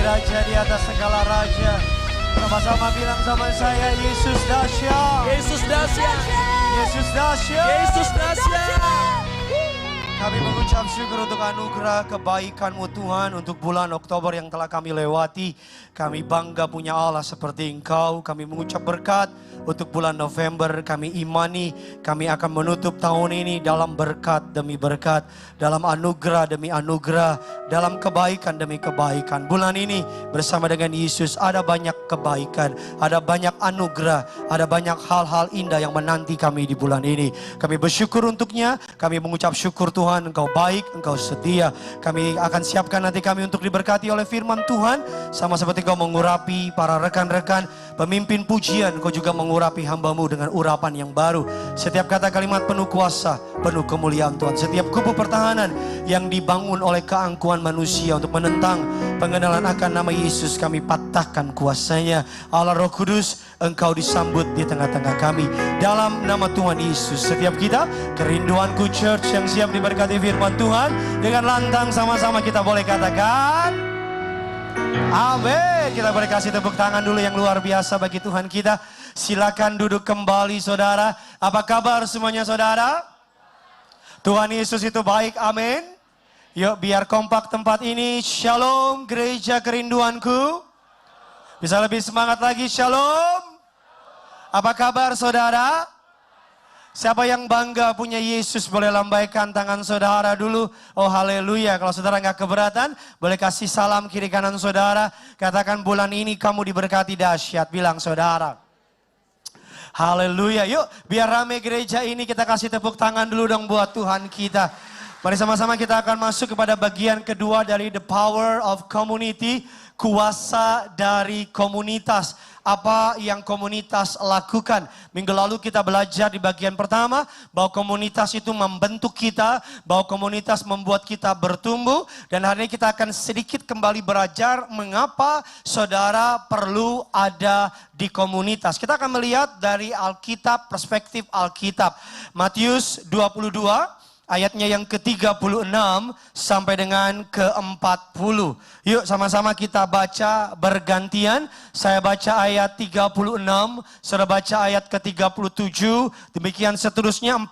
Raja di atas segala raja. Sama-sama bilang sama saya, Yesus dahsyat. Yesus dahsyat. Yesus dahsyat. Yesus dahsyat. Kami mengucap syukur untuk anugerah kebaikan-Mu Tuhan untuk bulan Oktober yang telah kami lewati. Kami bangga punya Allah seperti Engkau. Kami mengucap berkat untuk bulan November. Kami imani kami akan menutup tahun ini dalam berkat demi berkat. Dalam anugerah demi anugerah. Dalam kebaikan demi kebaikan. Bulan ini bersama dengan Yesus ada banyak kebaikan. Ada banyak anugerah. Ada banyak hal-hal indah yang menanti kami di bulan ini. Kami bersyukur untuknya. Kami mengucap syukur Tuhan. Engkau baik, Engkau setia. Kami akan siapkan nanti kami untuk diberkati oleh firman Tuhan. Sama seperti Engkau mengurapi para rekan-rekan pemimpin pujian, Engkau juga mengurapi hamba-Mu dengan urapan yang baru. Setiap kata kalimat penuh kuasa, penuh kemuliaan Tuhan. Setiap kubu pertahanan yang dibangun oleh keangkuhan manusia untuk menentang pengenalan akan nama Yesus, kami patahkan kuasanya. Allah Roh Kudus, Engkau disambut di tengah-tengah kami. Dalam nama Tuhan Yesus, setiap kita, kerinduanku church yang siap diberkati firman Tuhan, dengan lantang sama-sama kita boleh katakan amin. Kita boleh kasih tepuk tangan dulu yang luar biasa bagi Tuhan kita. Silakan duduk kembali saudara. Apa kabar semuanya saudara? Tuhan Yesus itu baik, amin. Yuk biar kompak tempat ini. Shalom gereja kerinduanku. Bisa lebih semangat lagi, shalom. Apa kabar saudara? Siapa yang bangga punya Yesus boleh lambaikan tangan saudara dulu. Oh haleluya. Kalau saudara nggak keberatan, boleh kasih salam kiri kanan saudara. Katakan bulan ini kamu diberkati dahsyat. Bilang saudara. Haleluya. Yuk biar rame gereja ini, kita kasih tepuk tangan dulu dong buat Tuhan kita. Mari sama-sama kita akan masuk kepada bagian kedua dari The Power of Community. Kuasa dari komunitas. Apa yang komunitas lakukan. Minggu lalu kita belajar di bagian pertama bahwa komunitas itu membentuk kita, bahwa komunitas membuat kita bertumbuh. Dan hari ini kita akan sedikit kembali belajar mengapa saudara perlu ada di komunitas. Kita akan melihat dari Alkitab, perspektif Alkitab. Matius 22. Ayatnya yang ke-36 sampai dengan ke-40. Yuk sama-sama kita baca bergantian. Saya baca ayat 36, saudara baca ayat ke-37. Demikian seterusnya 40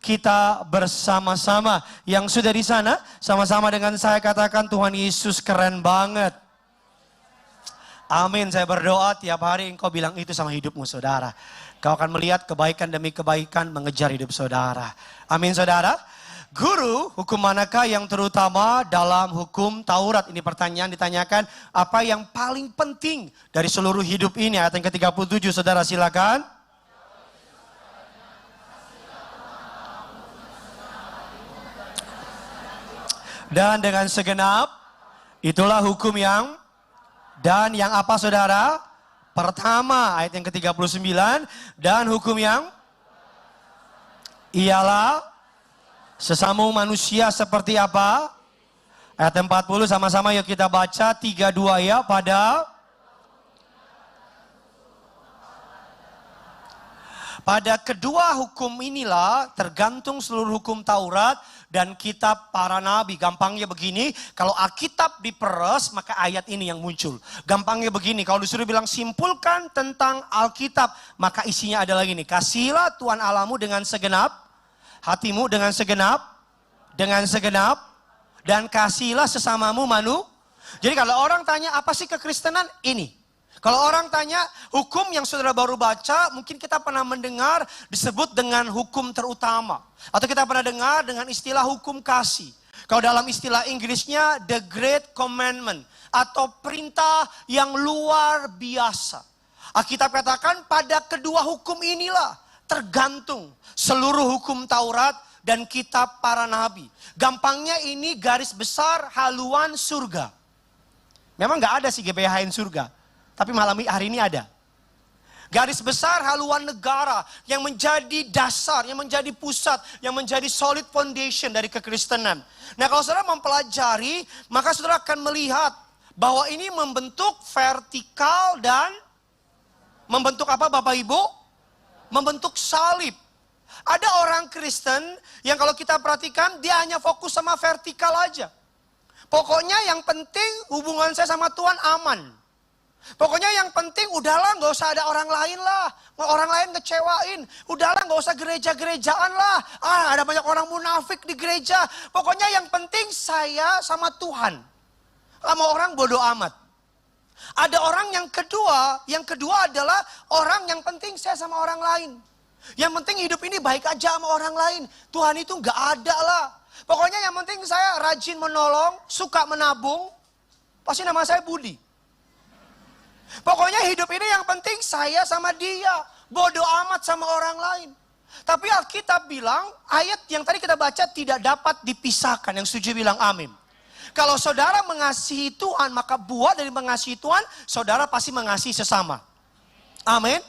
kita bersama-sama. Yang sudah di sana, sama-sama dengan saya katakan Tuhan Yesus keren banget. Amin, saya berdoa tiap hari engkau bilang itu sama hidupmu saudara. Kau akan melihat kebaikan demi kebaikan mengejar hidup saudara. Amin saudara. Guru, hukum manakah yang terutama dalam hukum Taurat? Ini pertanyaan ditanyakan. Apa yang paling penting dari seluruh hidup ini? Ayat yang ke-37 saudara silakan. Dan dengan segenap, itulah hukum yang, dan yang apa saudara? Pertama, ayat yang ke-39, dan hukum yang ialah sesama manusia seperti apa? Ayat 40 sama-sama yuk kita baca 3-2 ya. Pada kedua hukum inilah tergantung seluruh hukum Taurat dan kitab para nabi. Gampangnya begini, kalau Alkitab diperes maka ayat ini yang muncul. Gampangnya begini, kalau disuruh bilang simpulkan tentang Alkitab, maka isinya adalah gini. Kasihilah Tuhan Allahmu dengan segenap hatimu, dengan segenap, dan kasihilah sesamamu Jadi kalau orang tanya apa sih kekristenan? Ini. Kalau orang tanya hukum yang saudara baru baca, mungkin kita pernah mendengar disebut dengan hukum terutama. Atau kita pernah dengar dengan istilah hukum kasih. Kalau dalam istilah Inggrisnya the Great Commandment. Atau perintah yang luar biasa. Alkitab katakan pada kedua hukum inilah tergantung seluruh hukum Taurat dan kitab para nabi. Gampangnya ini garis besar haluan surga. Memang nggak ada sih GBHN surga. Tapi hari ini ada. Garis besar haluan negara yang menjadi dasar, yang menjadi pusat, yang menjadi solid foundation dari kekristenan. Nah kalau saudara mempelajari, maka saudara akan melihat bahwa ini membentuk vertikal dan membentuk apa Bapak Ibu? Membentuk salib. Ada orang Kristen yang kalau kita perhatikan dia hanya fokus sama vertikal aja. Pokoknya yang penting hubungan saya sama Tuhan aman. Pokoknya yang penting udahlah gak usah ada orang lain lah. Orang lain ngecewain. Udahlah gak usah gereja-gerejaan lah. Ada banyak orang munafik di gereja. Pokoknya yang penting saya sama Tuhan. Sama orang bodoh amat. Ada orang yang kedua adalah orang yang penting saya sama orang lain. Yang penting hidup ini baik aja sama orang lain. Tuhan itu gak ada lah. Pokoknya yang penting saya rajin menolong, suka menabung. Pasti nama saya Budi. Pokoknya hidup ini yang penting saya sama dia. Bodoh amat sama orang lain. Tapi Alkitab bilang ayat yang tadi kita baca tidak dapat dipisahkan. Yang setuju bilang amin. Kalau saudara mengasihi Tuhan, maka buah dari mengasihi Tuhan, saudara pasti mengasihi sesama. Amin.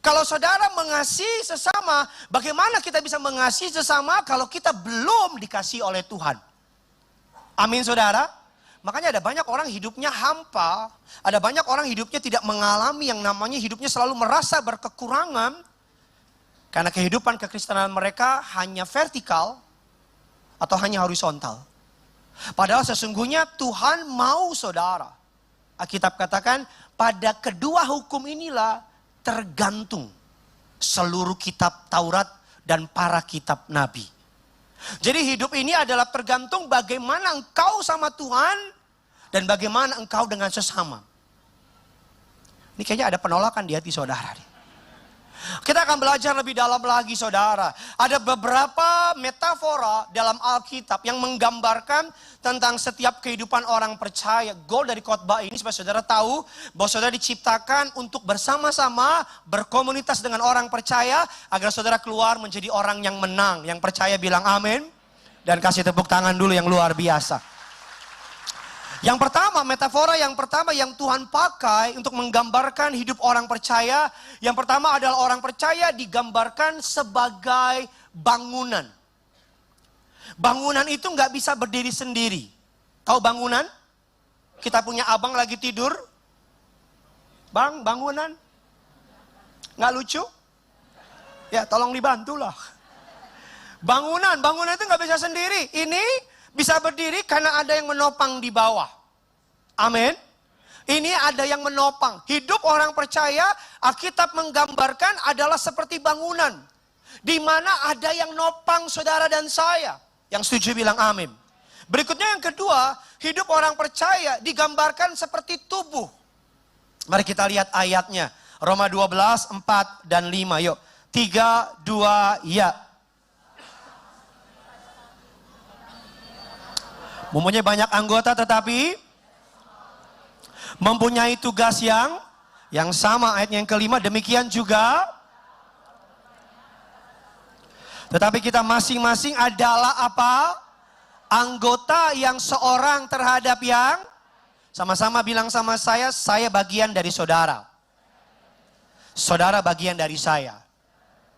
Kalau saudara mengasihi sesama, bagaimana kita bisa mengasihi sesama kalau kita belum dikasihi oleh Tuhan? Amin saudara. Makanya ada banyak orang hidupnya hampa, ada banyak orang hidupnya tidak mengalami yang namanya hidupnya selalu merasa berkekurangan. Karena kehidupan kekristenan mereka hanya vertikal atau hanya horizontal. Padahal sesungguhnya Tuhan mau saudara. Alkitab katakan pada kedua hukum inilah tergantung seluruh kitab Taurat dan para kitab Nabi. Jadi hidup ini adalah tergantung bagaimana engkau sama Tuhan dan bagaimana engkau dengan sesama. Ini kayaknya ada penolakan di hati saudara. Kita akan belajar lebih dalam lagi saudara. Ada beberapa metafora dalam Alkitab yang menggambarkan tentang setiap kehidupan orang percaya. Goal dari khotbah ini supaya saudara tahu bahwa saudara diciptakan untuk bersama-sama berkomunitas dengan orang percaya agar saudara keluar menjadi orang yang menang. Yang percaya bilang amin. Dan kasih tepuk tangan dulu yang luar biasa. Yang pertama, metafora yang pertama yang Tuhan pakai untuk menggambarkan hidup orang percaya. Yang pertama adalah orang percaya digambarkan sebagai bangunan. Bangunan itu nggak bisa berdiri sendiri. Tahu bangunan? Kita punya abang lagi tidur. Bang, bangunan. Nggak lucu? Ya, tolong dibantulah. Bangunan itu nggak bisa sendiri. Ini bisa berdiri karena ada yang menopang di bawah. Amin. Ini ada yang menopang. Hidup orang percaya, Alkitab menggambarkan adalah seperti bangunan. Di mana ada yang nopang saudara dan saya. Yang setuju bilang amin. Berikutnya yang kedua, hidup orang percaya digambarkan seperti tubuh. Mari kita lihat ayatnya. Roma 12, 4 dan 5. Yuk. 3, 2, ya. Mempunyai banyak anggota tetapi mempunyai tugas yang sama. Ayat yang kelima, demikian juga. Tetapi kita masing-masing adalah apa? Anggota yang seorang terhadap yang. Sama-sama bilang sama saya bagian dari saudara. Saudara bagian dari saya.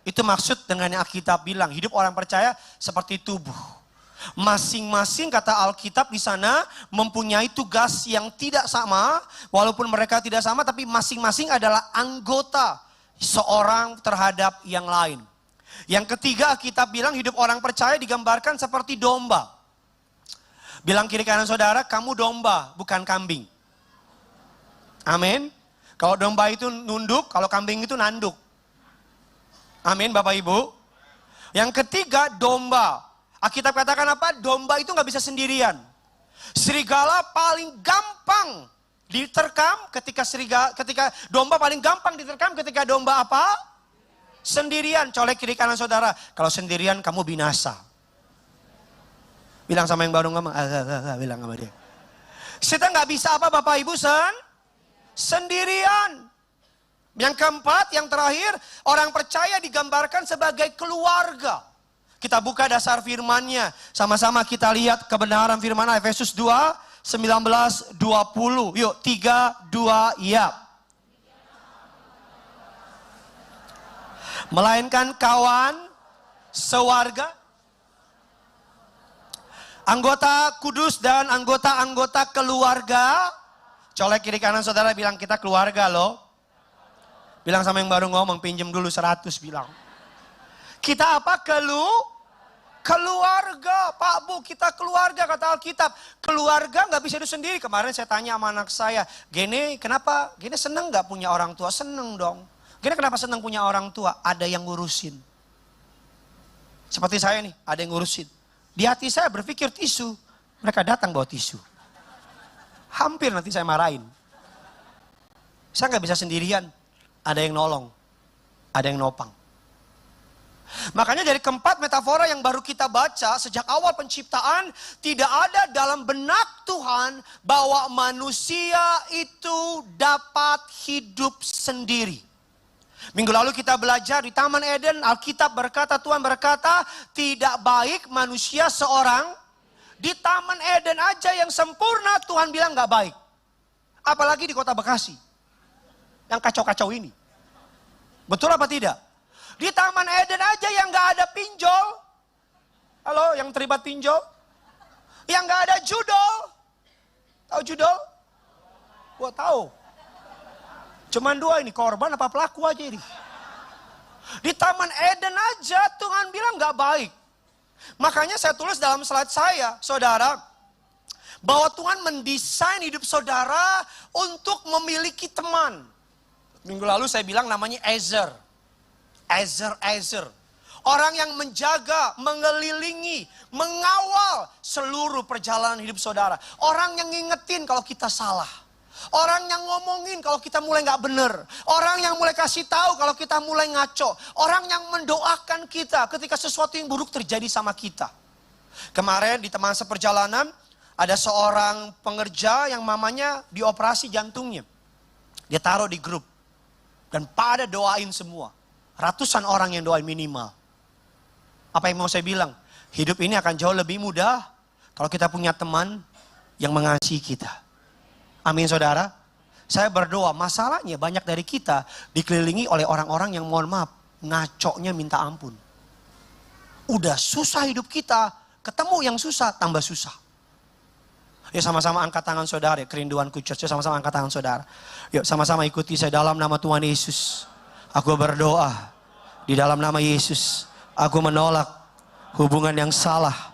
Itu maksud dengan yang Alkitab bilang, hidup orang percaya seperti tubuh. Masing-masing kata Alkitab di sana mempunyai tugas yang tidak sama. Walaupun mereka tidak sama tapi masing-masing adalah anggota seorang terhadap yang lain. Yang ketiga Alkitab bilang hidup orang percaya digambarkan seperti domba. Bilang kiri kanan saudara, kamu domba bukan kambing. Amin. Kalau domba itu nunduk, kalau kambing itu nanduk. Amin Bapak Ibu. Yang ketiga domba. Alkitab katakan apa? Domba itu nggak bisa sendirian. Serigala paling gampang diterkam ketika domba paling gampang diterkam ketika domba apa? Sendirian. Colek kiri kanan saudara. Kalau sendirian kamu binasa. Bilang sama yang baru ngomong, bilang sama dia. Kita nggak bisa apa Bapak Ibu sendirian. Yang keempat, yang terakhir, orang percaya digambarkan sebagai keluarga. Kita buka dasar firman-Nya. Sama-sama kita lihat kebenaran firman Efesus 2, 19:20. Yuk, 3, 2, ya. Melainkan kawan, sewarga, anggota kudus dan anggota-anggota keluarga. Colek kiri kanan saudara, bilang kita keluarga loh. Bilang sama yang baru ngomong, pinjem dulu 100 bilang. Kita apa? Keluarga. Pak Bu, kita keluarga kata Alkitab. Keluarga gak bisa itu sendiri. Kemarin saya tanya sama anak saya, Gene kenapa? Gene seneng gak punya orang tua? Seneng dong. Gene kenapa seneng punya orang tua? Ada yang ngurusin. Seperti saya nih, ada yang ngurusin. Di hati saya berpikir tisu. Mereka datang bawa tisu. Hampir nanti saya marahin. Saya gak bisa sendirian. Ada yang nolong. Ada yang nopang. Makanya dari keempat metafora yang baru kita baca sejak awal penciptaan, tidak ada dalam benak Tuhan bahwa manusia itu dapat hidup sendiri. Minggu lalu kita belajar di Taman Eden, Alkitab berkata, Tuhan berkata, tidak baik manusia seorang. Di Taman Eden aja yang sempurna Tuhan bilang gak baik. Apalagi di kota Bekasi. Yang kacau-kacau ini. Betul apa tidak? Di Taman Eden aja yang gak ada pinjol. Halo, yang terlibat pinjol? Yang gak ada judol. Tahu judol? Gua tahu. Cuman 2 ini, korban apa pelaku aja ini. Di Taman Eden aja Tuhan bilang gak baik. Makanya saya tulis dalam slide saya, saudara, bahwa Tuhan mendesain hidup saudara untuk memiliki teman. Minggu lalu saya bilang namanya Ezer. Ezer. Orang yang menjaga, mengelilingi, mengawal seluruh perjalanan hidup saudara. Orang yang ngingetin kalau kita salah. Orang yang ngomongin kalau kita mulai gak bener. Orang yang mulai kasih tahu kalau kita mulai ngaco. Orang yang mendoakan kita ketika sesuatu yang buruk terjadi sama kita. Kemarin di teman seperjalanan ada seorang pengerja yang mamanya dioperasi jantungnya. Dia taruh di grup. Dan pada doain semua. Ratusan orang yang doain minimal. Apa yang mau saya bilang? Hidup ini akan jauh lebih mudah kalau kita punya teman yang mengasihi kita. Amin saudara. Saya berdoa, masalahnya banyak dari kita dikelilingi oleh orang-orang yang mohon maaf, ngaconya minta ampun. Udah susah hidup kita, ketemu yang susah, tambah susah. Yuk sama-sama angkat tangan saudara, kerinduanku church, sama-sama angkat tangan saudara. Yuk sama-sama ikuti saya dalam nama Tuhan Yesus. Aku berdoa di dalam nama Yesus. Aku menolak hubungan yang salah,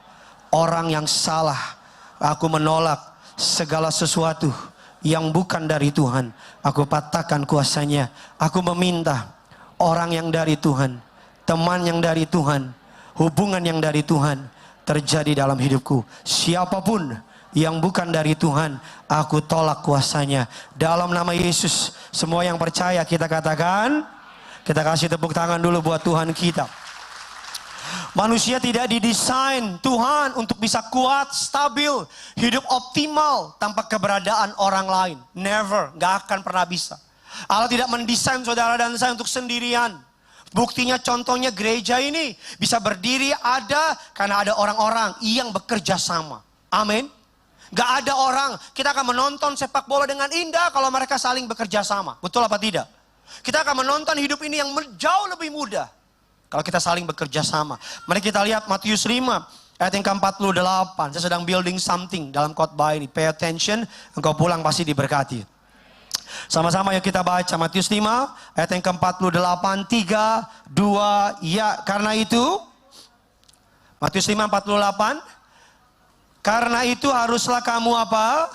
orang yang salah. Aku menolak segala sesuatu yang bukan dari Tuhan. Aku patahkan kuasanya. Aku meminta orang yang dari Tuhan, teman yang dari Tuhan, hubungan yang dari Tuhan terjadi dalam hidupku. Siapapun yang bukan dari Tuhan, aku tolak kuasanya. Dalam nama Yesus, semua yang percaya kita katakan, kita kasih tepuk tangan dulu buat Tuhan kita. Manusia tidak didesain Tuhan untuk bisa kuat, stabil, hidup optimal tanpa keberadaan orang lain. Never, gak akan pernah bisa. Allah tidak mendesain saudara dan saya untuk sendirian. Buktinya contohnya gereja ini bisa berdiri ada karena ada orang-orang yang bekerja sama. Amin. Gak ada orang, kita akan menonton sepak bola dengan indah kalau mereka saling bekerja sama. Betul apa tidak? Kita akan menonton hidup ini yang jauh lebih mudah kalau kita saling bekerja sama. Mari kita lihat Matius 5 ayat yang ke-48. Saya sedang building something dalam khotbah ini. Pay attention, engkau pulang pasti diberkati. Sama-sama yuk kita baca Matius 5 ayat yang ke-48. 3, 2, ya. Karena itu, Matius 5:48. Karena itu haruslah kamu apa?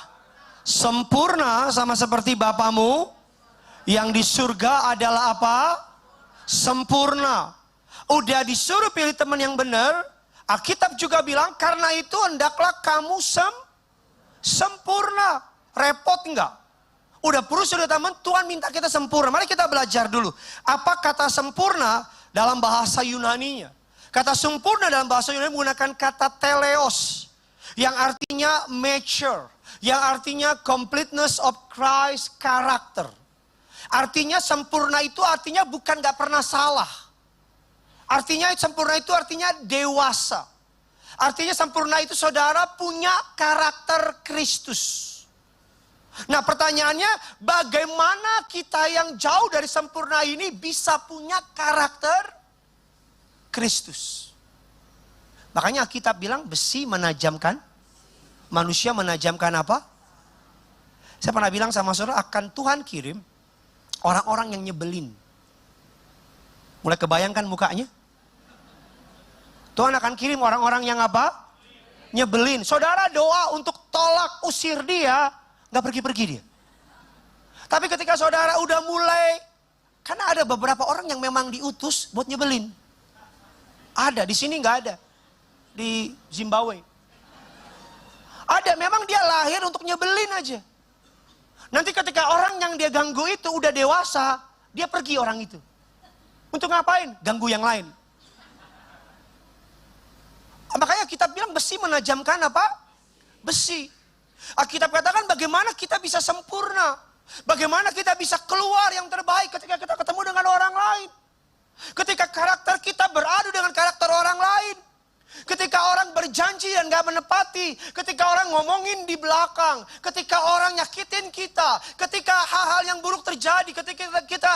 Sempurna sama seperti Bapamu yang di surga adalah apa? Sempurna. Udah disuruh pilih teman yang benar. Alkitab juga bilang karena itu hendaklah kamu sempurna. Repot enggak? Udah sudah teman, Tuhan minta kita sempurna. Mari kita belajar dulu. Apa kata sempurna dalam bahasa Yunaninya? Kata sempurna dalam bahasa Yunani menggunakan kata teleos. Yang artinya mature. Yang artinya completeness of Christ character. Artinya sempurna itu artinya bukan gak pernah salah. Artinya sempurna itu artinya dewasa. Artinya sempurna itu saudara punya karakter Kristus. Nah pertanyaannya, bagaimana kita yang jauh dari sempurna ini bisa punya karakter Kristus? Makanya Alkitab bilang besi menajamkan, manusia menajamkan apa? Saya pernah bilang sama saudara, akan Tuhan kirim orang-orang yang nyebelin. Mulai kebayangkan mukanya? Tuhan akan kirim orang-orang yang apa? Nyebelin. Saudara doa untuk tolak usir dia, gak pergi-pergi dia. Tapi ketika saudara udah mulai, karena ada beberapa orang yang memang diutus buat nyebelin. Ada, di sini gak ada. Di Zimbabwe. Ada, memang dia lahir untuk nyebelin aja. Nanti ketika orang yang dia ganggu itu udah dewasa, dia pergi orang itu. Untuk ngapain? Ganggu yang lain. Makanya kita bilang besi menajamkan apa? Besi. Alkitab katakan bagaimana kita bisa sempurna. Bagaimana kita bisa keluar yang terbaik ketika kita ketemu dengan orang lain. Ketika karakter kita beradu dengan karakter orang lain. Ketika orang berjanji dan gak menepati. Ketika orang ngomongin di belakang. Ketika orang nyakitin kita. Ketika hal-hal yang buruk terjadi. Ketika kita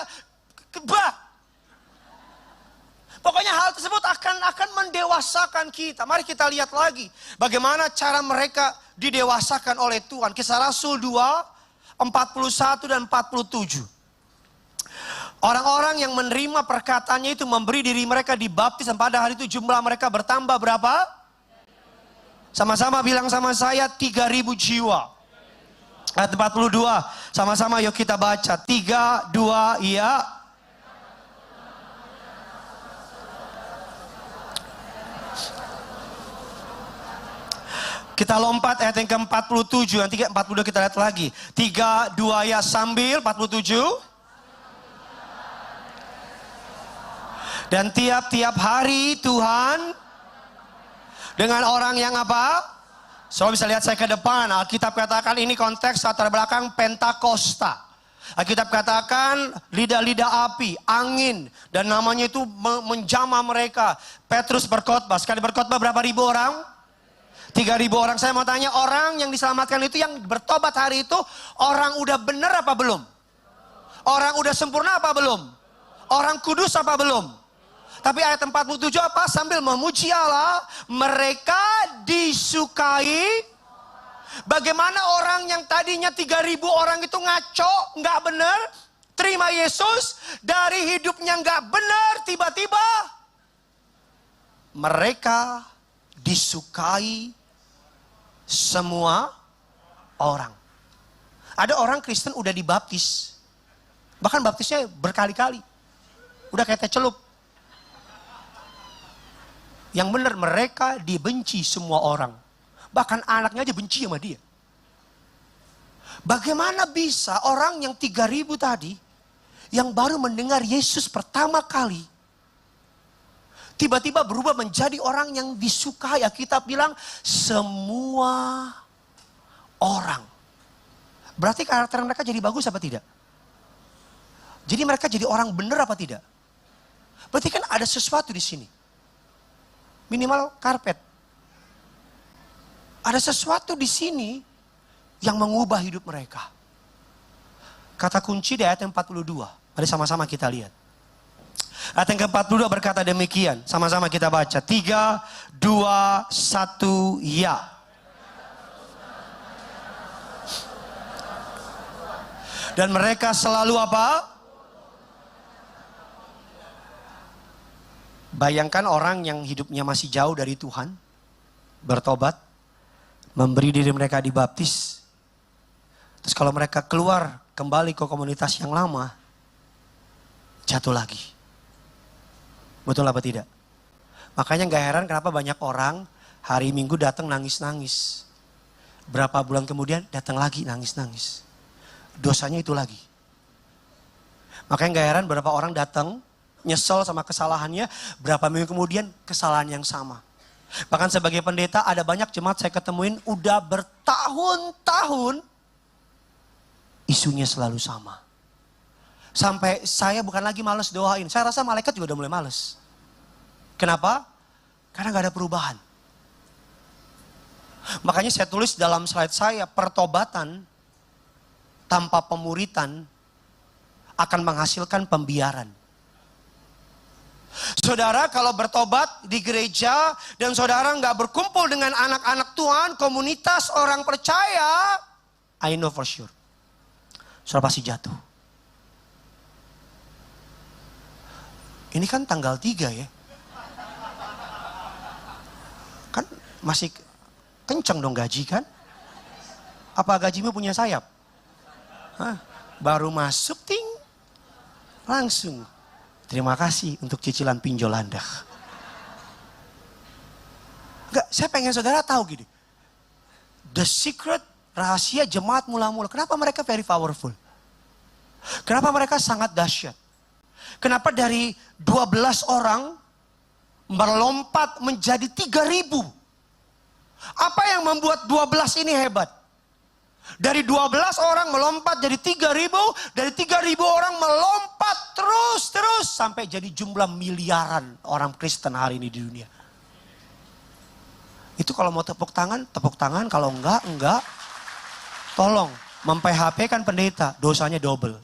pokoknya hal tersebut akan mendewasakan kita. Mari kita lihat lagi bagaimana cara mereka didewasakan oleh Tuhan. Kisah Rasul 2, 41 dan 47. Orang-orang yang menerima perkataannya itu memberi diri mereka dibaptis. Dan pada hari itu jumlah mereka bertambah berapa? Sama-sama bilang sama saya, 3.000 jiwa. Ayat 42, sama-sama yuk kita baca. 3, 2, iya. Kita lompat ayat yang ke-47, nanti 42 kita lihat lagi. 3, 2 ya sambil 47. Dan tiap-tiap hari Tuhan dengan orang yang apa? Saudara bisa lihat saya ke depan. Alkitab katakan ini konteks latar belakang Pentakosta. Alkitab katakan lidah-lidah api, angin. Dan namanya itu menjamah mereka. Petrus berkhotbah. Sekali berkhotbah berapa ribu orang? 3.000 orang. Saya mau tanya, orang yang diselamatkan itu yang bertobat hari itu, orang udah benar apa belum? Orang udah sempurna apa belum? Orang kudus apa belum? Tapi ayat 47 apa? Sambil memuji Allah, mereka disukai. Bagaimana orang yang tadinya 3.000 orang itu ngaco, nggak benar, terima Yesus, dari hidupnya nggak benar, tiba-tiba mereka disukai semua orang. Ada orang Kristen udah dibaptis. Bahkan baptisnya berkali-kali. Udah kayak teh celup. Yang benar mereka dibenci semua orang. Bahkan anaknya aja benci sama dia. Bagaimana bisa orang yang 3.000 tadi, yang baru mendengar Yesus pertama kali, tiba-tiba berubah menjadi orang yang disukai. Kita bilang semua orang. Berarti karakter mereka jadi bagus apa tidak? Jadi mereka jadi orang benar apa tidak? Berarti kan ada sesuatu di sini. Minimal karpet. Ada sesuatu di sini yang mengubah hidup mereka. Kata kunci di ayat yang 42. Mari sama-sama kita lihat. Ayat yang ke-42 berkata demikian. Sama-sama kita baca. 3, 2, 1, ya. Dan mereka selalu apa? Bayangkan orang yang hidupnya masih jauh dari Tuhan. Bertobat. Memberi diri mereka dibaptis. Terus kalau mereka keluar kembali ke komunitas yang lama. Jatuh lagi. Betul apa tidak? Makanya gak heran kenapa banyak orang hari Minggu datang nangis-nangis. Berapa bulan kemudian datang lagi nangis-nangis. Dosanya itu lagi. Makanya gak heran berapa orang datang nyesel sama kesalahannya. Berapa minggu kemudian kesalahan yang sama. Bahkan sebagai pendeta ada banyak jemaat saya ketemuin udah bertahun-tahun isunya selalu sama. Sampai saya bukan lagi malas doain. Saya rasa malaikat juga udah mulai malas. Kenapa? Karena gak ada perubahan. Makanya saya tulis dalam slide saya, pertobatan tanpa pemuritan akan menghasilkan pembiaran. Saudara kalau bertobat di gereja dan saudara nggak berkumpul dengan anak-anak Tuhan, komunitas orang percaya, I know for sure, saudara pasti jatuh. Ini kan tanggal 3 ya. Kan masih kenceng dong gaji kan? Apa gajimu punya sayap? Hah? Baru masuk ting, langsung. Terima kasih untuk cicilan pinjol Anda. Enggak, saya pengen saudara tahu gini. The secret, rahasia jemaat mula-mula. Kenapa mereka very powerful? Kenapa mereka sangat dahsyat? Kenapa dari 12 orang melompat menjadi 3.000? Apa yang membuat 12 ini hebat? Dari 12 orang melompat jadi 3.000, dari 3.000 orang melompat terus sampai jadi jumlah miliaran orang Kristen hari ini di dunia. Itu kalau mau tepuk tangan, kalau enggak. Tolong, mem-PHP kan pendeta, dosanya double.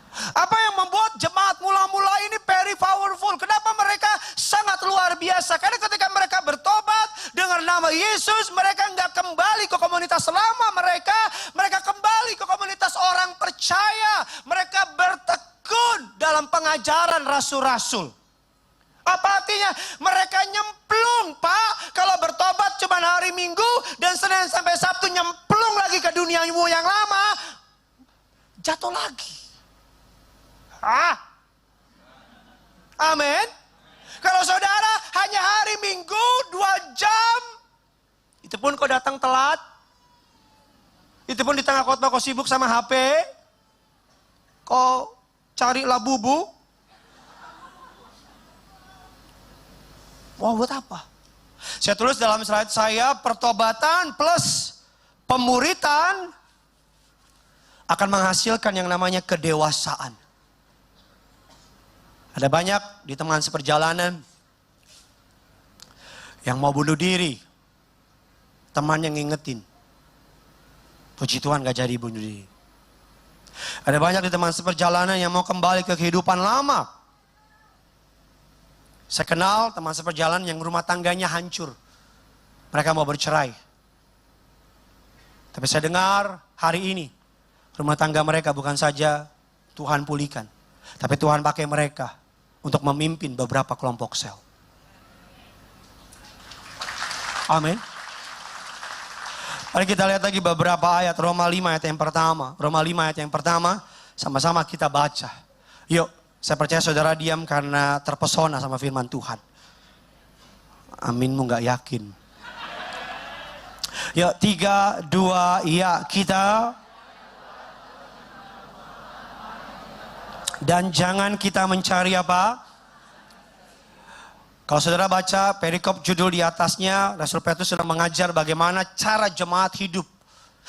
Apa yang membuat jemaat mula-mula ini very powerful? Kenapa mereka sangat luar biasa? Karena ketika mereka bertobat dengan nama Yesus, mereka nggak kembali ke komunitas lama mereka. Mereka kembali ke komunitas orang percaya. Mereka bertekun dalam pengajaran rasul-rasul. Apa artinya? Mereka nyemplung, Pak. Kalau bertobat cuma hari Minggu dan Senin sampai Sabtu nyemplung lagi ke duniamu yang lama, jatuh lagi. Amin. Kalau saudara hanya hari Minggu 2 jam, itu pun kau datang telat, itu pun di tengah khotbah kau sibuk sama HP, kau cari labubu. Wah, buat apa? Saya tulis dalam slide saya, pertobatan plus pemuritan akan menghasilkan yang namanya kedewasaan. Ada banyak di teman seperjalanan yang mau bunuh diri. Teman yang ngingetin. Puji Tuhan gak jadi bunuh diri. Ada banyak di teman seperjalanan yang mau kembali ke kehidupan lama. Saya kenal teman seperjalanan yang rumah tangganya hancur. Mereka mau bercerai. Tapi saya dengar hari ini rumah tangga mereka bukan saja Tuhan pulihkan, tapi Tuhan pakai mereka untuk memimpin beberapa kelompok sel. Amin. Mari kita lihat lagi beberapa ayat. Roma 5 ayat yang pertama. Roma 5 ayat yang pertama. Sama-sama kita baca. Yuk, saya percaya saudara diam karena terpesona sama firman Tuhan. Aminmu gak yakin. Yuk, 3, 2, ya kita. Dan jangan kita mencari apa? Kalau saudara baca perikop judul di atasnya, Rasul Petrus sudah mengajar bagaimana cara jemaat hidup.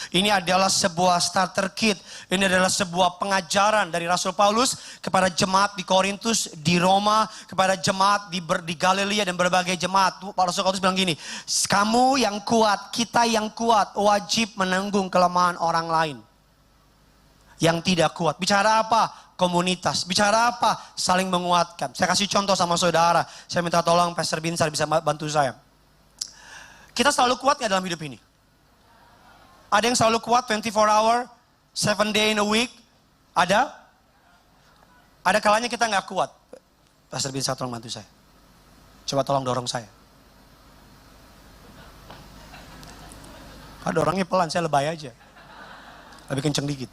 Ini adalah sebuah starter kit. Ini adalah sebuah pengajaran dari Rasul Paulus kepada jemaat di Korintus, di Roma, kepada jemaat di Galilea dan berbagai jemaat. Rasul Paulus bilang gini, kamu yang kuat, kita yang kuat, wajib menanggung kelemahan orang lain yang tidak kuat. Bicara apa? Komunitas. Bicara apa? Saling menguatkan. Saya kasih contoh sama saudara. Saya minta tolong Pastor Binsar bisa bantu saya. Kita selalu kuat gak dalam hidup ini? Ada yang selalu kuat 24 hour, 7 day in a week? Ada? Ada kalanya kita gak kuat. Pastor Binsar tolong bantu saya. Coba tolong dorong saya. Pak dorongnya pelan, saya lebay aja. Lebih kenceng dikit.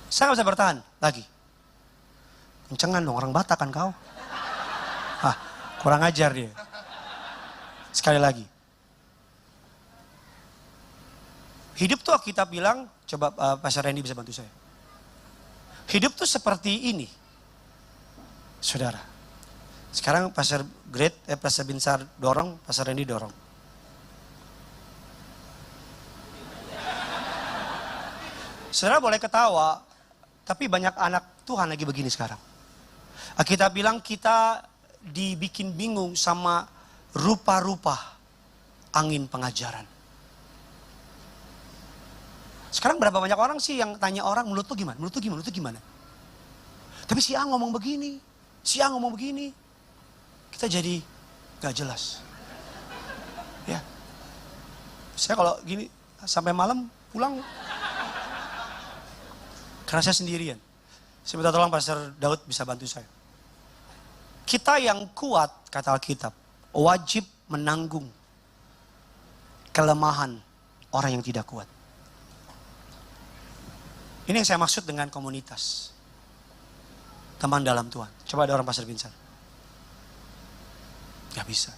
Saya gak bisa bertahan lagi. Kencengan dong, orang Batak kan kau. Hah, kurang ajar dia. Sekali lagi. Hidup tuh kita bilang, coba Pastor Randy bisa bantu saya. Hidup tuh seperti ini. Saudara. Sekarang Pastor Binsar dorong, Pastor Randy dorong. Saudara boleh ketawa, tapi banyak anak Tuhan lagi begini sekarang. Kita bilang kita dibikin bingung sama rupa-rupa angin pengajaran. Sekarang berapa banyak orang sih yang tanya orang, menurut lu gimana? Menurut lu gimana? Menurut lu gimana? Tapi si A ngomong begini, si A ngomong begini. Kita jadi gak jelas. Ya. Saya kalau gini sampai malam pulang. Karena saya sendirian. Saya minta tolong Pastor Daud bisa bantu saya. Kita yang kuat, kata Alkitab, wajib menanggung kelemahan orang yang tidak kuat. Ini yang saya maksud dengan komunitas. Teman dalam Tuhan. Coba ada orang Pastor Vincent. Gak bisa.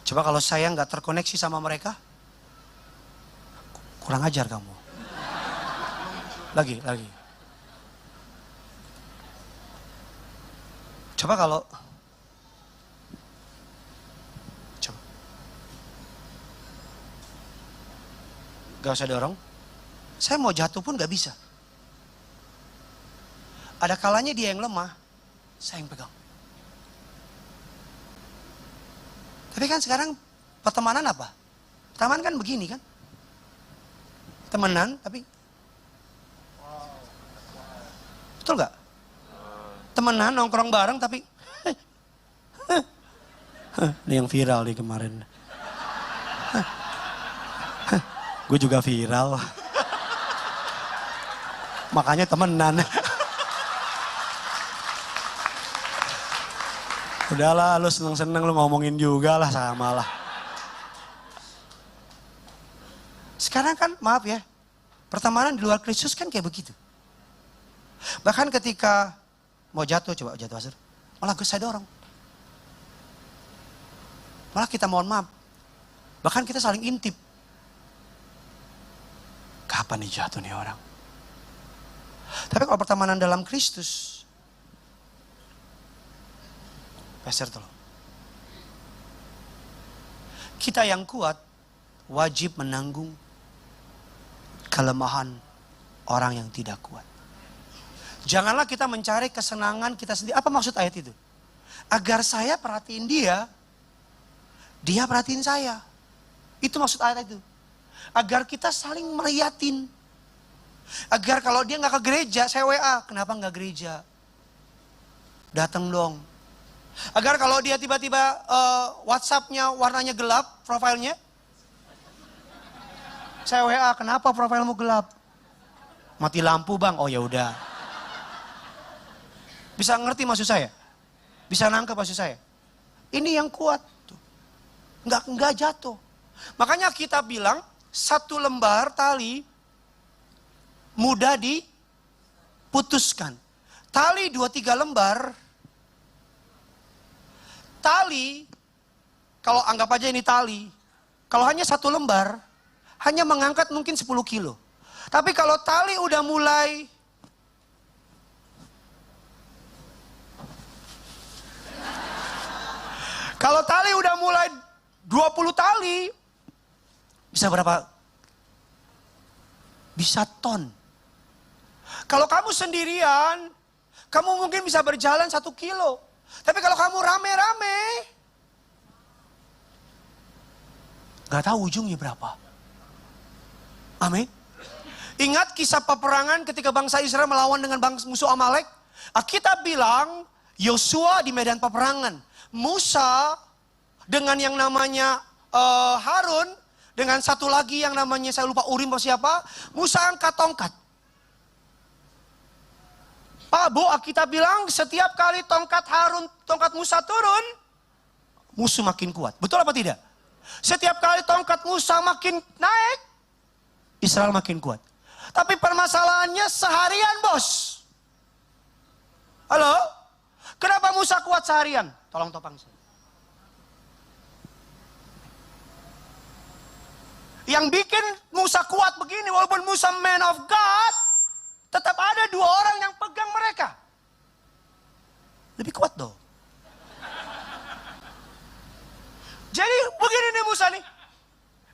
Coba kalau saya gak terkoneksi sama mereka, kurang ajar kamu. Lagi. Coba kalau, gak usah dorong. Saya mau jatuh pun gak bisa. Ada kalanya dia yang lemah, saya yang pegang. Tapi kan sekarang pertemanan apa? Pertemanan kan begini kan? Temenan tapi, betul gak? Temenan nongkrong bareng tapi, ini yang viral nih kemarin. Gue juga viral. Makanya temenan. Udahlah, lu seneng-seneng lu ngomongin juga lah, sama lah. Sekarang kan, maaf ya, pertemanan di luar Kristus kan kayak begitu. Bahkan ketika mau jatuh, coba jatuh Pastor, malah saya dorong. Malah kita mohon maaf. Bahkan kita saling intip. Kapan nih jatuh nih orang? Tapi kalau pertemanan dalam Kristus, Pastor tolong. Kita yang kuat wajib menanggung kelemahan orang yang tidak kuat. Janganlah kita mencari kesenangan kita sendiri. Apa maksud ayat itu? Agar saya perhatiin dia perhatiin saya. Itu maksud ayat itu. Agar kita saling meliatin. Agar kalau dia gak ke gereja, saya WA. Kenapa gak gereja? Datang dong. Agar kalau dia tiba-tiba WhatsApp-nya warnanya gelap, profilnya. Saya WA, kenapa profilmu gelap? Mati lampu bang, oh ya udah. Bisa ngerti maksud saya? Bisa nangkep maksud saya? Ini yang kuat. Enggak jatuh. Makanya kita bilang, satu lembar tali mudah diputuskan. Tali 2-3 lembar, tali, kalau anggap aja ini tali, kalau hanya satu lembar, hanya mengangkat mungkin 10 kilo. Tapi kalau tali udah mulai, kalau tali udah mulai 20 tali, bisa berapa? Bisa ton. Kalau kamu sendirian, kamu mungkin bisa berjalan 1 kilo. Tapi kalau kamu rame-rame, gak tahu ujungnya berapa. Amin. Ingat kisah peperangan ketika bangsa Israel melawan dengan musuh Amalek? Alkitab bilang, Yosua di medan peperangan. Musa dengan yang namanya Harun, dengan satu lagi yang namanya saya lupa Urim atau siapa, Musa angkat tongkat. Pak Bu, Alkitab bilang setiap kali tongkat Harun, tongkat Musa turun, musuh makin kuat. Betul apa tidak? Setiap kali tongkat Musa makin naik, Israel makin kuat. Tapi permasalahannya seharian bos. Halo? Kenapa Musa kuat seharian? Tolong topang saya. Yang bikin Musa kuat begini, walaupun Musa man of God, tetap ada 2 orang yang pegang mereka. Lebih kuat dong. Jadi begini nih Musa nih.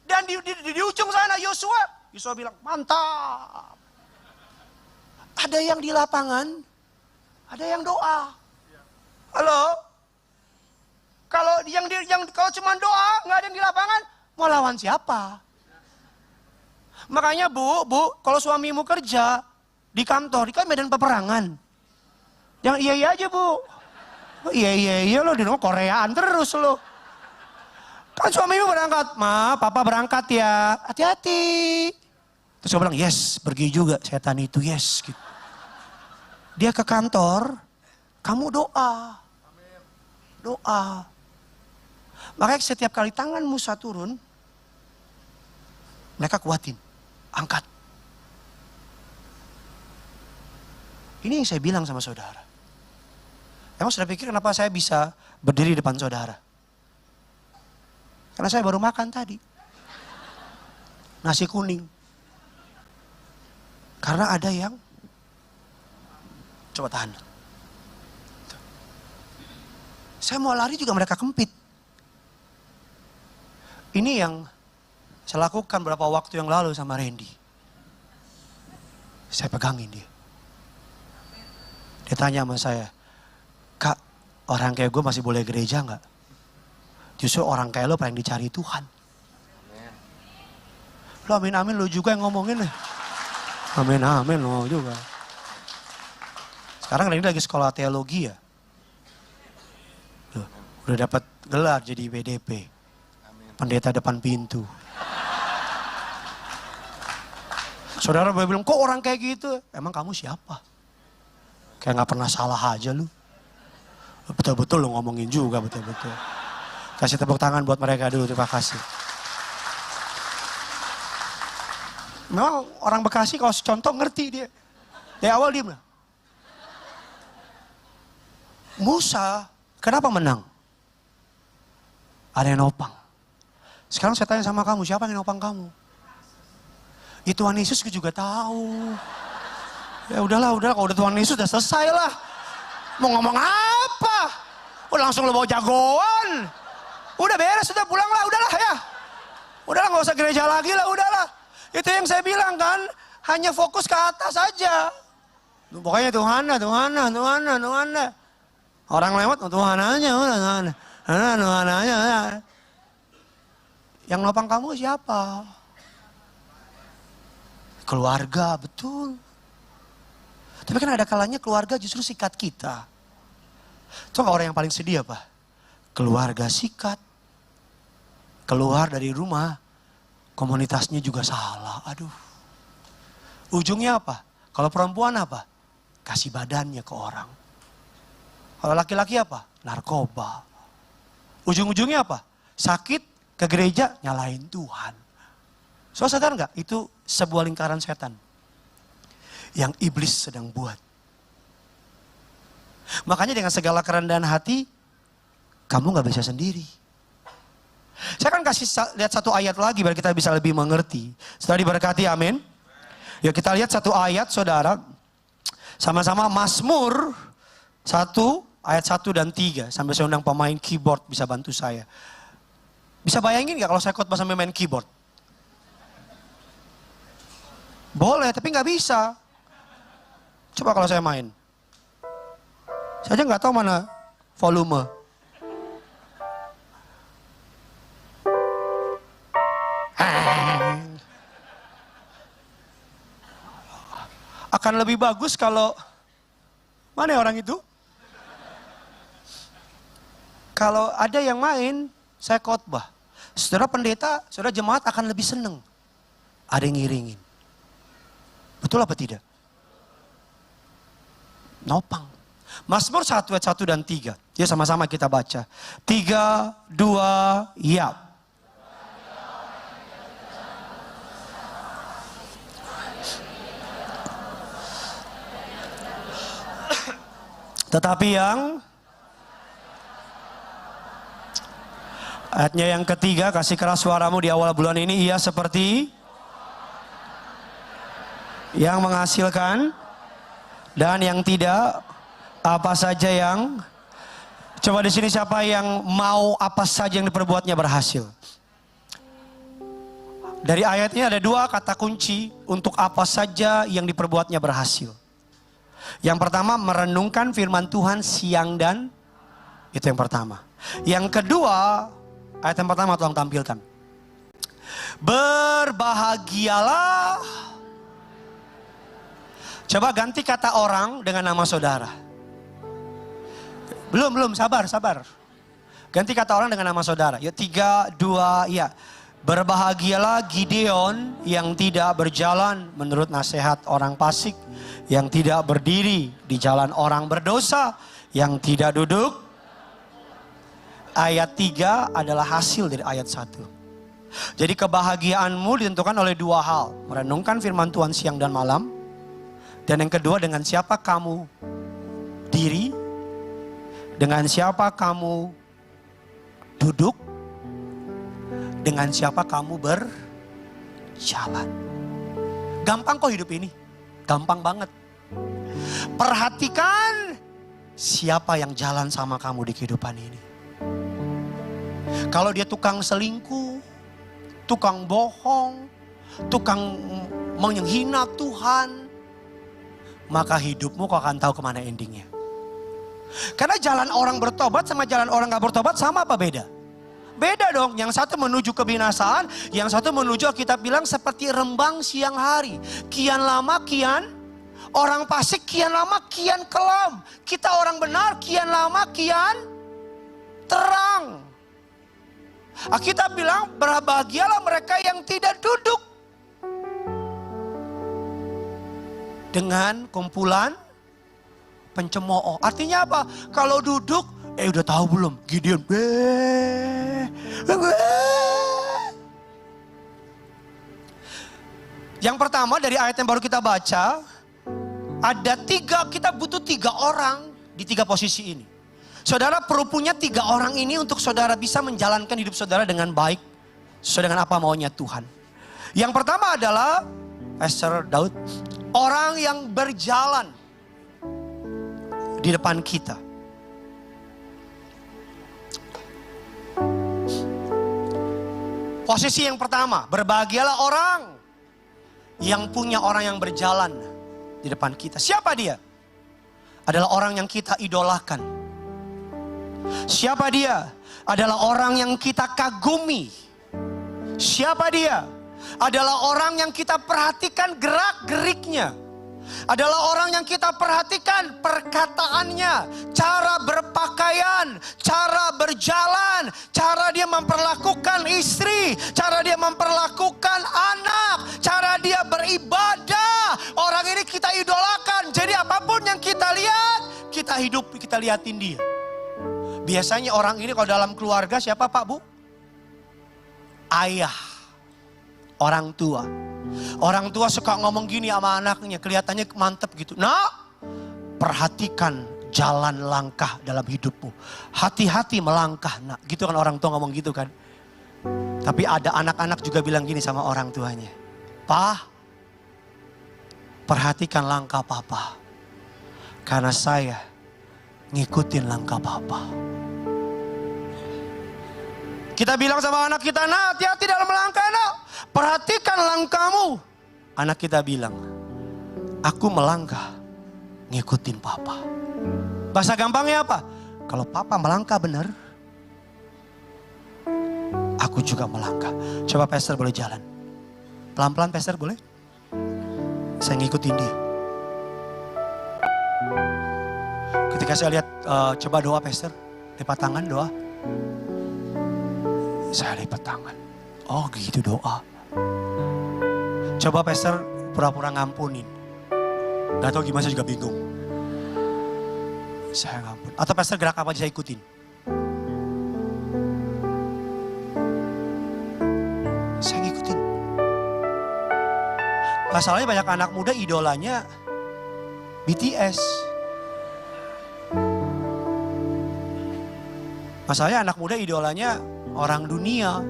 Dan di ujung sana Yosua bilang mantap. Ada yang di lapangan, ada yang doa. Halo? Kalau kalau cuma doa, nggak ada yang di lapangan, Mau lawan siapa? Makanya bu, kalau suamimu kerja di kantor, di kan medan peperangan. Yang iya aja bu. Iya lo di rumah Koreaan terus lo. Kan suamimu berangkat, ma papa berangkat ya, hati-hati. Terus gue bilang, yes pergi juga setan itu, yes. Gitu. Dia ke kantor, kamu doa. Doa. Makanya setiap kali tangan Musa turun, mereka kuatin, angkat. Ini yang saya bilang sama saudara. Emang sudah pikir kenapa saya bisa berdiri di depan saudara? Karena saya baru makan tadi. Nasi kuning. Karena ada yang, coba tahan. Saya mau lari juga mereka kempit. Ini yang saya lakukan beberapa waktu yang lalu sama Randy. Saya pegangin dia. Dia tanya sama saya, Kak, orang kayak gue masih boleh gereja gak? Justru orang kayak lo paling dicari Tuhan. Lo amin lo juga yang ngomongin nih. Amin lo juga. Sekarang Randy lagi sekolah teologi ya. Loh, udah dapat gelar jadi BDP. Pendeta depan pintu. Saudara bilang, kok orang kayak gitu? Emang kamu siapa? Kayak gak pernah salah aja lu. Betul-betul lu ngomongin juga, betul-betul. Kasih tepuk tangan buat mereka dulu, terima kasih. Memang orang Bekasi kalau contoh ngerti dia. Dari awal dia bilang, Musa, kenapa menang? Ada yang nopang. Sekarang saya tanya sama kamu, siapa yang nopang kamu? Ya Tuhan Yesus juga tahu. Ya udahlah, kalau udah Tuhan Yesus udah selesai lah. Mau ngomong apa? Udah langsung lo bawa jagoan. Udah beres, udah pulang lah, udahlah ya. Udahlah gak usah gereja lagi lah, udahlah. Itu yang saya bilang kan, hanya fokus ke atas aja. Pokoknya Tuhan. Orang lewat, Tuhan aja. Tuhan aja. Yang nopang kamu siapa? Keluarga, betul. Tapi kan ada kalanya keluarga justru sikat kita. Coba orang yang paling sedih apa? Keluarga sikat. Keluar dari rumah, komunitasnya juga salah. Aduh. Ujungnya apa? Kalau perempuan apa? Kasih badannya ke orang. Kalau laki-laki apa? Narkoba. Ujung-ujungnya apa? Sakit, ke gereja, nyalain Tuhan. So sadar nggak? Itu sebuah lingkaran setan. Yang iblis sedang buat. Makanya dengan segala kerendahan hati, kamu nggak bisa sendiri. Saya akan kasih lihat satu ayat lagi biar kita bisa lebih mengerti. Setelah diberkati, amin. Ya kita lihat satu ayat saudara. Sama-sama Mazmur 1 ayat 1 dan 3. Sampai saya undang pemain keyboard bisa bantu saya. Bisa bayangin gak kalau saya khotbah sambil main keyboard? Boleh, tapi gak bisa. Coba kalau saya main. Saya aja gak tahu mana volume. Akan lebih bagus kalau... Mana ya orang itu? Kalau ada yang main, saya khotbah. Saudara pendeta, saudara jemaat akan lebih seneng. Ada yang ngiringin. Betul apa tidak? Nopang. Mazmur 1 ayat 1 dan 3. Ya sama-sama kita baca. 3, 2, ya. Tetapi yang ayatnya yang ketiga, kasih keras suaramu di awal bulan ini, ia seperti yang menghasilkan dan yang tidak, apa saja yang, coba di sini siapa yang mau apa saja yang diperbuatnya berhasil. Dari ayat ini ada dua kata kunci untuk apa saja yang diperbuatnya berhasil. Yang pertama, merenungkan firman Tuhan siang dan, itu yang pertama. Yang kedua, ayat yang pertama tolong tampilkan. Berbahagialah. Coba ganti kata orang dengan nama saudara. Belum, sabar. Ganti kata orang dengan nama saudara. Yuk 3, 2, ya. Berbahagialah Gideon yang tidak berjalan menurut nasihat orang fasik, yang tidak berdiri di jalan orang berdosa, yang tidak duduk. Ayat 3 adalah hasil dari ayat 1. Jadi kebahagiaanmu ditentukan oleh 2 hal. Merenungkan firman Tuhan siang dan malam. Dan yang kedua, dengan siapa kamu diri, dengan siapa kamu duduk, dengan siapa kamu berjalan. Gampang kok hidup ini. Gampang banget. Perhatikan siapa yang jalan sama kamu di kehidupan ini. Kalau dia tukang selingkuh, tukang bohong, tukang menghina Tuhan, maka hidupmu kau akan tahu kemana endingnya. Karena jalan orang bertobat sama jalan orang gak bertobat sama apa beda? Beda dong, yang satu menuju kebinasaan, yang satu menuju kita bilang seperti rembang siang hari. Kian lama kian, orang fasik kian lama kian kelam. Kita orang benar kian lama kian terang. Kita bilang berbahagialah mereka yang tidak duduk dengan kumpulan pencemooh. Artinya apa? Kalau duduk, udah tahu belum? Gideon, yang pertama dari ayat yang baru kita baca, ada 3, kita butuh 3 orang di 3 posisi ini. Saudara perlu punya 3 orang ini untuk saudara bisa menjalankan hidup saudara dengan baik, sesuai dengan apa maunya Tuhan. Yang pertama adalah Pastor Daud, orang yang berjalan di depan kita. Posisi yang pertama, berbahagialah orang yang punya orang yang berjalan di depan kita. Siapa dia? Adalah orang yang kita idolakan. Siapa dia? Adalah orang yang kita kagumi. Siapa dia? Adalah orang yang kita perhatikan gerak-geriknya. Adalah orang yang kita perhatikan perkataannya, cara berpakaian, cara berjalan, cara dia memperlakukan istri, cara dia memperlakukan anak, cara dia beribadah. Orang ini kita idolakan. Jadi apapun yang kita lihat, kita hidup, kita liatin dia. Biasanya orang ini kalau dalam keluarga siapa Pak Bu? Ayah, orang tua. Orang tua suka ngomong gini sama anaknya, kelihatannya mantep gitu. Nah, perhatikan jalan langkah dalam hidupmu. Hati-hati melangkah, nak. Gitu kan orang tua ngomong gitu kan. Tapi ada anak-anak juga bilang gini sama orang tuanya. Pak, perhatikan langkah papa. Karena saya ngikutin langkah papa. Kita bilang sama anak kita, nah hati-hati dalam melangkah nak. Perhatikan langkahmu. Anak kita bilang, aku melangkah ngikutin papa. Bahasa gampangnya apa? Kalau papa melangkah benar, aku juga melangkah. Coba Pastor boleh jalan. Pelan-pelan Pastor boleh? Saya ngikutin dia. Ketika saya lihat, coba doa Pastor. Lipat tangan doa. Saya lipat tangan. Oh gitu doa. Coba Pastor pura-pura ngampunin. Gak tau gimana saya juga bingung. Saya ngampun. Atau Pastor gerak apa aja saya ikutin. Saya ngikutin. Masalahnya banyak anak muda idolanya BTS. Masalahnya anak muda idolanya orang dunia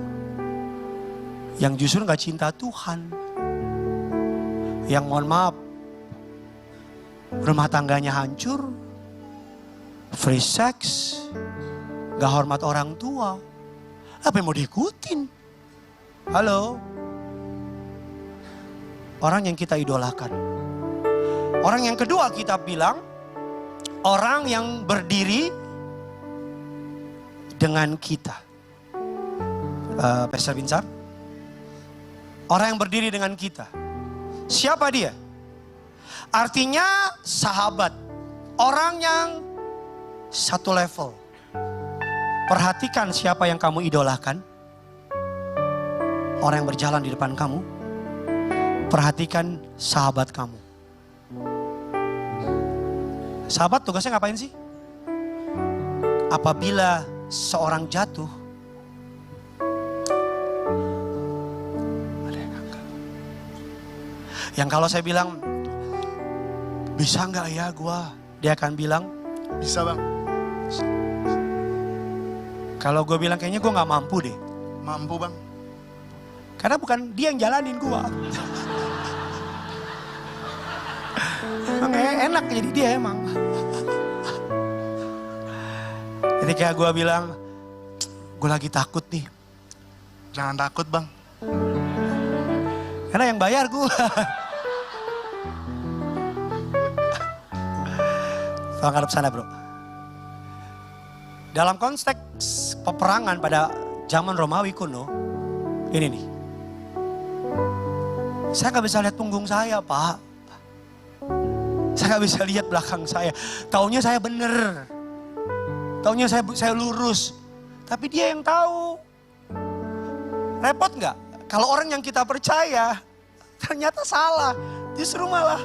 yang justru gak cinta Tuhan. Yang mohon maaf, rumah tangganya hancur, free sex, gak hormat orang tua. Apa yang mau diikutin? Halo? Orang yang kita idolakan. Orang yang kedua kita bilang, orang yang berdiri dengan kita. Pastor Binsar. Orang yang berdiri dengan kita. Siapa dia? Artinya sahabat. Orang yang satu level. Perhatikan siapa yang kamu idolakan. Orang yang berjalan di depan kamu. Perhatikan sahabat kamu. Sahabat tugasnya ngapain sih? Apabila seorang jatuh, ada yang angkat. Yang kalau saya bilang, bisa nggak ya gua? Dia akan bilang, Bisa bang, kalau gue bilang kayaknya gue nggak mampu deh. mampu bang. Karena bukan dia yang jalanin gue. Emang enak jadi dia emang. Ketika gue bilang, gue lagi takut nih. Jangan takut bang. Karena yang bayar gue. Tolong ngadep sana bro. Dalam konteks peperangan pada zaman Romawi kuno, ini nih. Saya nggak bisa lihat punggung saya pak. Saya nggak bisa lihat belakang saya. Taunya saya bener. Taunya saya lurus. Tapi dia yang tahu. Repot nggak? Kalau orang yang kita percaya ternyata salah. Justru malah.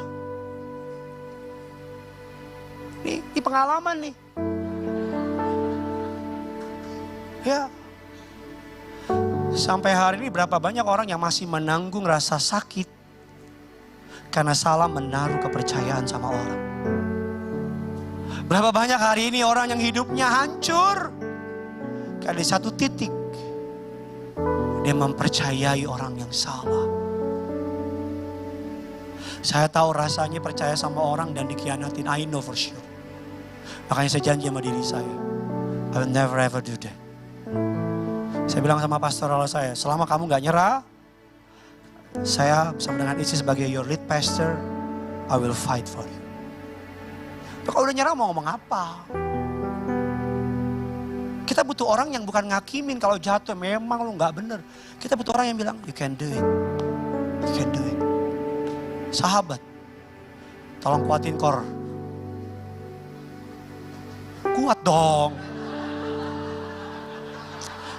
Ini pengalaman nih. Ya. Sampai hari ini berapa banyak orang yang masih menanggung rasa sakit. Karena salah menaruh kepercayaan sama orang. Berapa banyak hari ini orang yang hidupnya hancur. Karena di satu titik. Dia mempercayai orang yang salah. Saya tahu rasanya percaya sama orang dan dikhianatin. I know for sure. Makanya saya janji sama diri saya. I will never ever do that. Saya bilang sama pastoral saya, selama kamu gak nyerah, saya bersama dengan istri sebagai your lead pastor, I will fight for you. Tapi kalau udah nyerah mau ngomong apa? Kita butuh orang yang bukan ngakimin kalau jatuh, memang lu gak bener. Kita butuh orang yang bilang, you can do it. You can do it. Sahabat, tolong kuatin Kor. Kuat dong.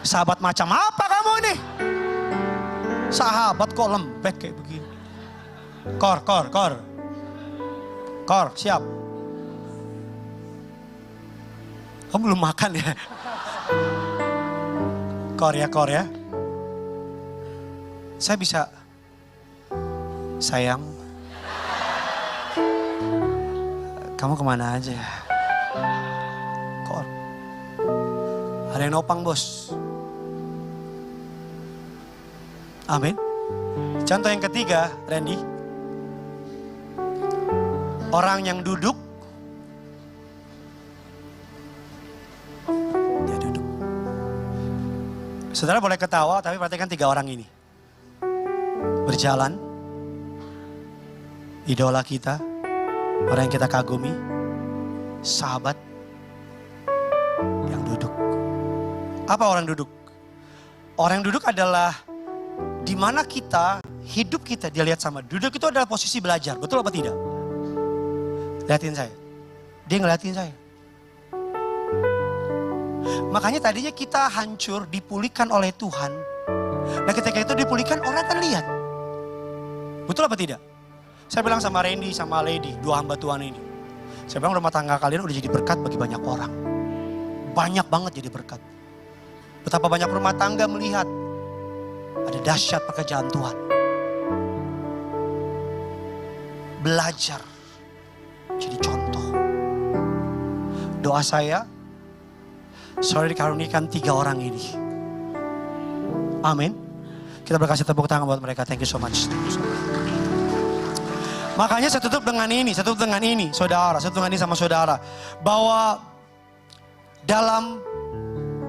Sahabat macam apa kamu ini? Sahabat kok lembek kayak begini. Kor. Kor, siap. Kamu belum makan ya? Kor ya. Saya bisa, sayang. Kamu kemana aja? Kor. Ada yang nopang bos. Amin. Contoh yang ketiga, Randy. Orang yang duduk. Dia duduk. Saudara boleh ketawa, tapi perhatikan 3 orang ini. Berjalan. Idola kita. Orang yang kita kagumi. Sahabat. Yang duduk. Apa orang duduk? Orang duduk adalah di mana kita, hidup kita dilihat sama. Duduk itu adalah posisi belajar, betul apa tidak? Lihatin saya. Dia ngeliatin saya. Makanya tadinya kita hancur, dipulihkan oleh Tuhan. Nah ketika itu dipulihkan, orang akan lihat. Betul apa tidak? Saya bilang sama Randy, sama Lady, 2 hamba Tuhan ini. Saya bilang rumah tangga kalian udah jadi berkat bagi banyak orang. Banyak banget jadi berkat. Betapa banyak rumah tangga melihat ada dahsyat pekerjaan Tuhan. Belajar jadi contoh. Doa saya, saudara dikarunikan 3 orang ini. Amin. Kita berkasih tepuk tangan buat mereka. Thank you so much. Makanya saya tutup dengan ini, saudara. Saya tutup dengan ini sama saudara. Bahwa dalam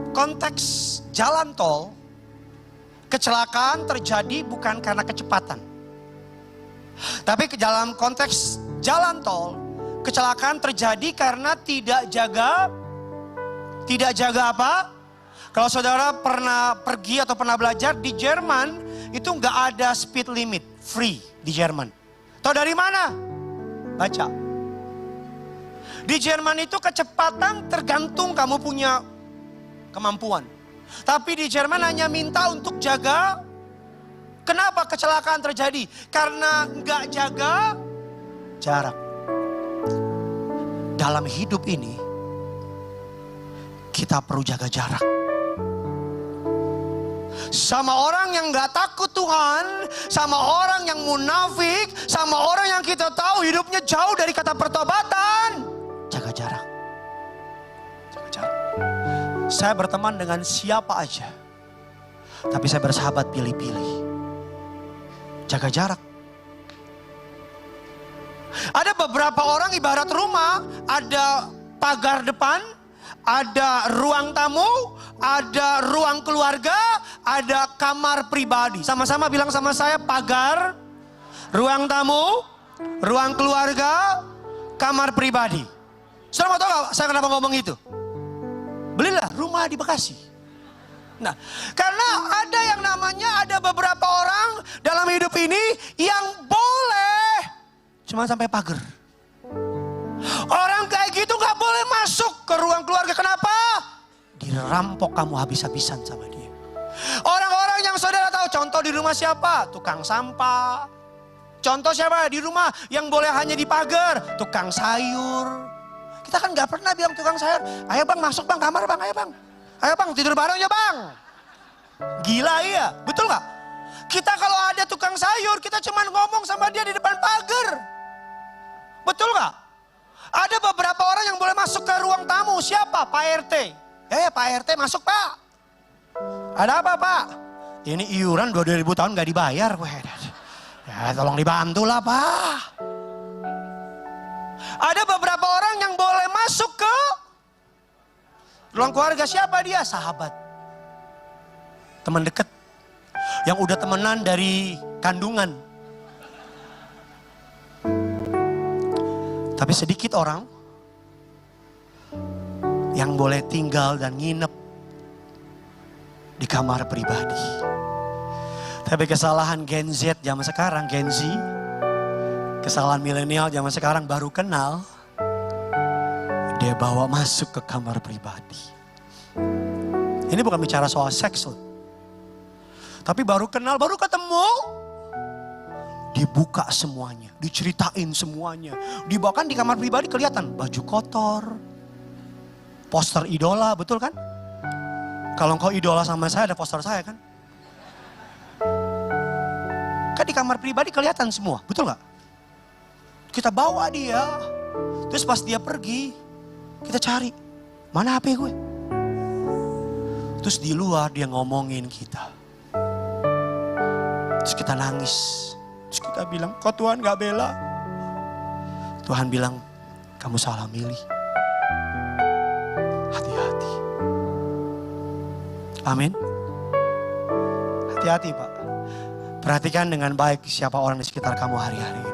konteks jalan tol, kecelakaan terjadi bukan karena kecepatan. Tapi dalam konteks jalan tol, kecelakaan terjadi karena tidak jaga apa? Kalau saudara pernah pergi atau pernah belajar di Jerman, itu nggak ada speed limit, free di Jerman. Tahu dari mana? Baca. Di Jerman itu kecepatan tergantung kamu punya kemampuan. Tapi di Jerman hanya minta untuk jaga. Kenapa kecelakaan terjadi? Karena nggak jaga jarak. Dalam hidup ini, kita perlu jaga jarak. Sama orang yang gak takut Tuhan, sama orang yang munafik, sama orang yang kita tahu hidupnya jauh dari kata pertobatan. Jaga jarak. Jaga jarak. Saya berteman dengan siapa aja, tapi saya bersahabat pilih-pilih. Jaga jarak. Ada beberapa orang ibarat rumah, ada pagar depan, ada ruang tamu, ada ruang keluarga, ada kamar pribadi. Sama-sama bilang sama saya, pagar, ruang tamu, ruang keluarga, kamar pribadi. Saudara mau tahu gak saya kenapa ngomong itu? Belilah rumah di Bekasi. Nah, karena ada yang namanya, ada beberapa orang dalam hidup ini yang boleh cuma sampai pagar. Orang kayak gitu gak boleh masuk ke ruang keluarga. Kenapa? Dirampok kamu habis-habisan sama dia. Orang-orang yang saudara tahu, contoh di rumah siapa? Tukang sampah. Contoh siapa di rumah yang boleh hanya di pagar? Tukang sayur. Kita kan gak pernah bilang tukang sayur, ayo bang masuk bang kamar bang, ayo bang. Ayo bang tidur bareng ya bang. Gila iya, betul gak? Kita kalau ada tukang sayur, kita cuma ngomong sama dia di depan pagar. Betul gak? Ada beberapa orang yang boleh masuk ke ruang tamu. Siapa? Pak RT. Pak RT masuk pak. Ada apa pak? Ini iuran 2.000 tahun gak dibayar. Ya tolong dibantu lah pak. Ada beberapa orang yang boleh masuk ke ruang keluarga. Siapa dia? Sahabat. Teman dekat. Yang udah temenan dari kandungan. Tapi sedikit orang yang boleh tinggal dan nginep di kamar pribadi. Tapi kesalahan Gen Z zaman sekarang, Gen Z, kesalahan milenial zaman sekarang baru kenal, dia bawa masuk ke kamar pribadi. Ini bukan bicara soal seks loh. Tapi baru kenal, baru ketemu, dibuka semuanya, diceritain semuanya. Dibawakan di kamar pribadi kelihatan baju kotor, poster idola, betul kan? Kalau engkau idola sama saya, ada poster saya kan? Kan di kamar pribadi kelihatan semua, betul gak? Kita bawa dia, terus pas dia pergi, kita cari, mana HP gue? Terus di luar dia ngomongin kita. Terus kita nangis. Terus kita bilang, kok Tuhan gak bela? Tuhan bilang, kamu salah milih. Hati-hati. Amin. Hati-hati Pak. Perhatikan dengan baik siapa orang di sekitar kamu hari-hari ini.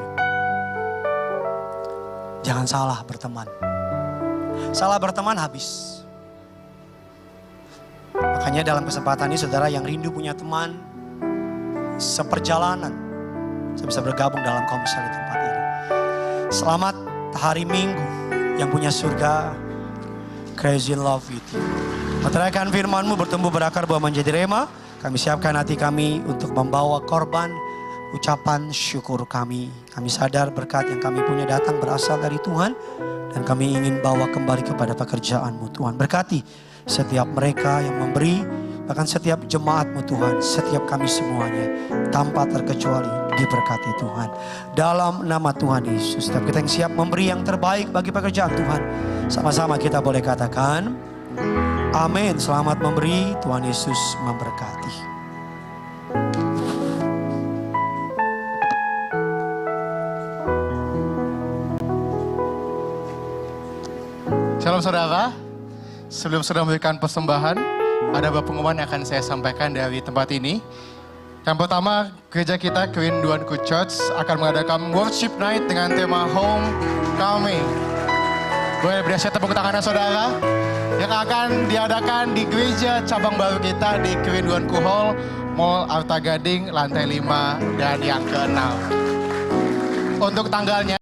Jangan salah berteman. Salah berteman habis. Makanya dalam kesempatan ini saudara yang rindu punya teman seperjalanan, saya bisa bergabung dalam komsel di tempat ini. Selamat hari Minggu yang punya surga. Crazy in love with you. Meteraikan firman-Mu bertumbuh berakar bahwa menjadi rema. Kami siapkan hati kami untuk membawa korban ucapan syukur kami. Kami sadar berkat yang kami punya datang berasal dari Tuhan. Dan kami ingin bawa kembali kepada pekerjaan-Mu Tuhan. Berkati setiap mereka yang memberi. Bahkan setiap jemaat-Mu Tuhan, setiap kami semuanya, tanpa terkecuali diberkati Tuhan. Dalam nama Tuhan Yesus, setiap kita yang siap memberi yang terbaik bagi pekerjaan Tuhan, sama-sama kita boleh katakan, amin. Selamat memberi, Tuhan Yesus memberkati. Shalom saudara, sebelum saudara memberikan persembahan, ada beberapa pengumuman yang akan saya sampaikan dari tempat ini. Yang pertama, gereja kita Kerinduanku Church akan mengadakan worship night dengan tema Homecoming. Boleh beri tepuk tangan saudara. yang akan diadakan di gereja cabang baru kita di Kerinduanku Hall, Mall Arta Gading, lantai 5 dan yang ke-6. Untuk tanggalnya